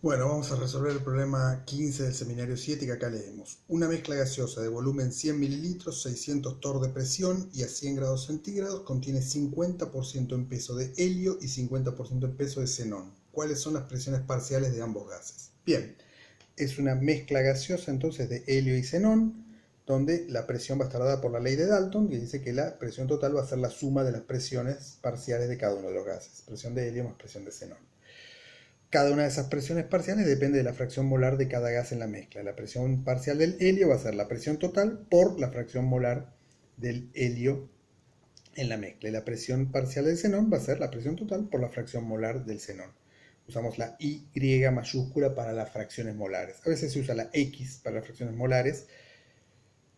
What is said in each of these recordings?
Bueno, vamos a resolver el problema 15 del seminario 7 que acá leemos. Una mezcla gaseosa de volumen 100 mililitros, 600 torr de presión y a 100 grados centígrados contiene 50% en peso de helio y 50% en peso de xenón. ¿Cuáles son las presiones parciales de ambos gases? Bien, es una mezcla gaseosa entonces de helio y xenón, donde la presión va a estar dada por la ley de Dalton, que dice que la presión total va a ser la suma de las presiones parciales de cada uno de los gases. Presión de helio más presión de xenón. Cada una de esas presiones parciales depende de la fracción molar de cada gas en la mezcla. La presión parcial del helio va a ser la presión total por la fracción molar del helio en la mezcla. Y la presión parcial del xenón va a ser la presión total por la fracción molar del xenón. Usamos la Y mayúscula para las fracciones molares. A veces se usa la X para las fracciones molares.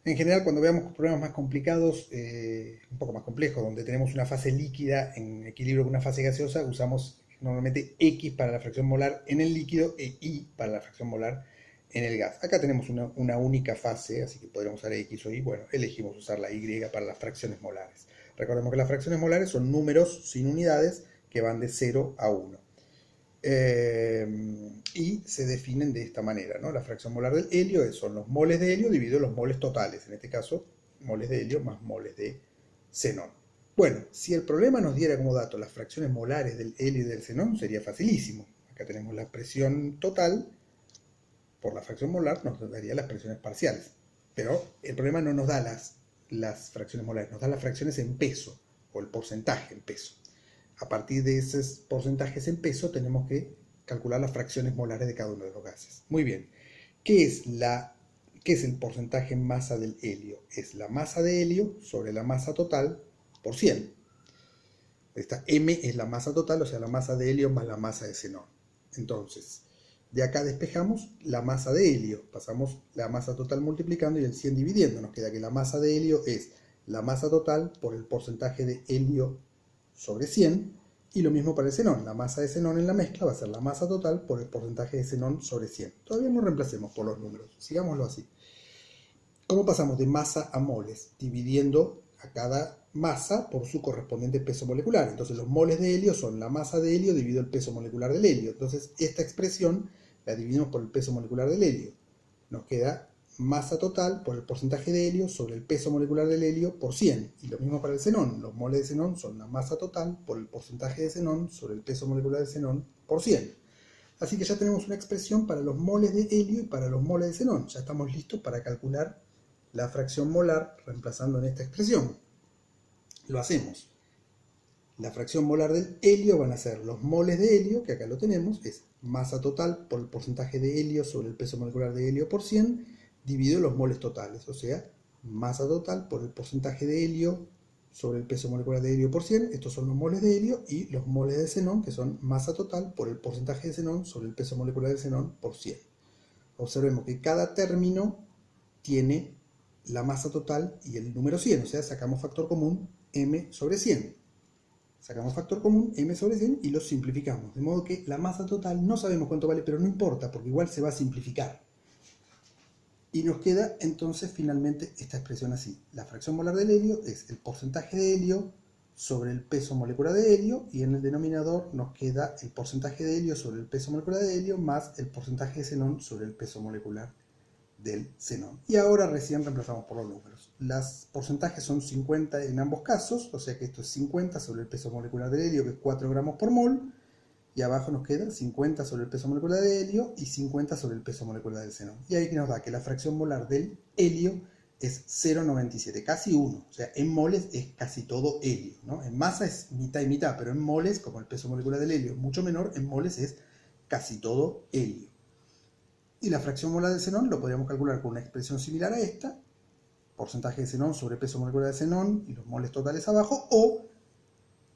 En general, cuando veamos problemas más complicados, un poco más complejos, donde tenemos una fase líquida en equilibrio con una fase gaseosa, usamos normalmente X para la fracción molar en el líquido e Y para la fracción molar en el gas. Acá tenemos una única fase, así que podríamos usar X o Y. Bueno, elegimos usar la Y para las fracciones molares. Recordemos que las fracciones molares son números sin unidades que van de 0 a 1. Y se definen de esta manera, ¿no? La fracción molar del helio son los moles de helio dividido los moles totales, en este caso moles de helio más moles de xenón. Bueno, si el problema nos diera como dato las fracciones molares del helio y del xenón, sería facilísimo. Acá tenemos la presión total por la fracción molar, nos daría las presiones parciales. Pero el problema no nos da las fracciones molares, nos da las fracciones en peso, o el porcentaje en peso. A partir de esos porcentajes en peso tenemos que calcular las fracciones molares de cada uno de los gases. Muy bien, ¿qué es el porcentaje en masa del helio? Es la masa de helio sobre la masa total por 100. Esta M es la masa total, o sea, la masa de helio más la masa de xenón. Entonces, de acá despejamos la masa de helio. Pasamos la masa total multiplicando y el 100 dividiendo. Nos queda que la masa de helio es la masa total por el porcentaje de helio sobre 100. Y lo mismo para el xenón. La masa de xenón en la mezcla va a ser la masa total por el porcentaje de xenón sobre 100. Todavía no reemplacemos por los números. Sigámoslo así. ¿Cómo pasamos de masa a moles? Dividiendo a cada masa por su correspondiente peso molecular. Entonces los moles de helio son la masa de helio dividido el peso molecular del helio. Entonces esta expresión la dividimos por el peso molecular del helio. Nos queda masa total por el porcentaje de helio sobre el peso molecular del helio por 100. Y lo mismo para el xenón. Los moles de xenón son la masa total por el porcentaje de xenón sobre el peso molecular de xenón por 100. Así que ya tenemos una expresión para los moles de helio y para los moles de xenón. Ya estamos listos para calcular la fracción molar reemplazando en esta expresión. Lo hacemos. La fracción molar del helio van a ser los moles de helio, que acá lo tenemos, es masa total por el porcentaje de helio sobre el peso molecular de helio por 100, dividido los moles totales, o sea, masa total por el porcentaje de helio sobre el peso molecular de helio por 100, estos son los moles de helio, y los moles de xenón, que son masa total por el porcentaje de xenón sobre el peso molecular de xenón por 100. Observemos que cada término tiene la masa total y el número 100, o sea, sacamos factor común m sobre 100. Sacamos factor común m sobre 100 y lo simplificamos, de modo que la masa total no sabemos cuánto vale, pero no importa, porque igual se va a simplificar. Y nos queda entonces finalmente esta expresión así. La fracción molar del helio es el porcentaje de helio sobre el peso molecular de helio, y en el denominador nos queda el porcentaje de helio sobre el peso molecular de helio más el porcentaje de xenón sobre el peso molecular del xenón. Y ahora recién reemplazamos por los números. Los porcentajes son 50 en ambos casos, o sea que esto es 50 sobre el peso molecular del helio, que es 4 gramos por mol, y abajo nos queda 50 sobre el peso molecular de helio y 50 sobre el peso molecular del xenón. Y ahí nos da que la fracción molar del helio es 0,97, casi 1. O sea, en moles es casi todo helio, ¿no? En masa es mitad y mitad, pero en moles, como el peso molecular del helio es mucho menor, en moles es casi todo helio. Y la fracción molar del xenón lo podríamos calcular con una expresión similar a esta, porcentaje de xenón sobre peso molecular de xenón y los moles totales abajo, o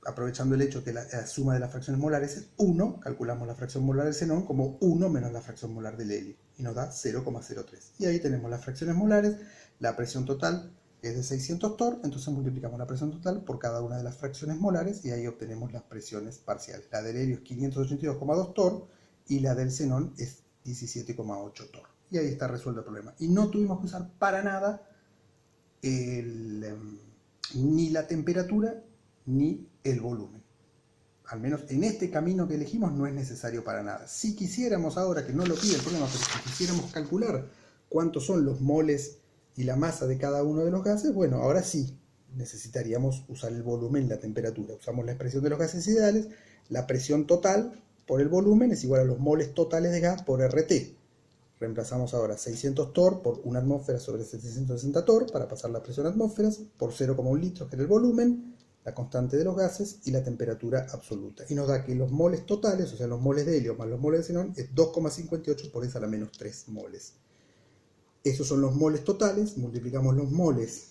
aprovechando el hecho que la suma de las fracciones molares es 1, calculamos la fracción molar del xenón como 1 menos la fracción molar del helio, y nos da 0,03. Y ahí tenemos las fracciones molares, la presión total es de 600 torr, entonces multiplicamos la presión total por cada una de las fracciones molares y ahí obtenemos las presiones parciales. La del helio es 582,2 torr y la del xenón es 17,8 torr. Y ahí está resuelto el problema. Y no tuvimos que usar para nada ni la temperatura ni el volumen. al menos en este camino que elegimos, no es necesario para nada. Si quisiéramos ahora, que no lo pide el problema, pero si quisiéramos calcular cuántos son los moles y la masa de cada uno de los gases, bueno, ahora sí necesitaríamos usar el volumen y la temperatura. Usamos la expresión de los gases ideales, la presión total por el volumen es igual a los moles totales de gas por RT. Reemplazamos ahora 600 torr por 1 atmósfera sobre 760 torr para pasar la presión a atmósferas por 0,1 litros, que era el volumen, la constante de los gases y la temperatura absoluta. Y nos da que los moles totales, o sea, los moles de helio más los moles de xenón, es 2,58 por 10 a la menos 3 moles. Esos son los moles totales, multiplicamos los moles.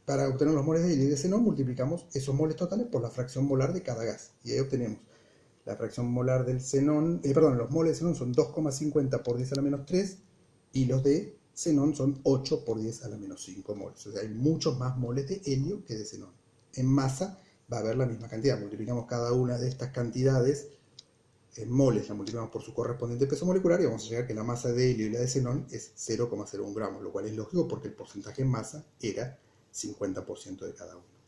Para obtener los moles de helio y de xenón, multiplicamos esos moles totales por la fracción molar de cada gas. Y ahí obtenemos la fracción molar del xenón, los moles de xenón son 2,50 por 10 a la menos 3 y los de xenón son 8 por 10 a la menos 5 moles. O sea, hay muchos más moles de helio que de xenón. En masa va a haber la misma cantidad. Multiplicamos cada una de estas cantidades en moles, la multiplicamos por su correspondiente peso molecular y vamos a llegar que la masa de helio y la de xenón es 0,01 gramos, lo cual es lógico porque el porcentaje en masa era 50% de cada uno.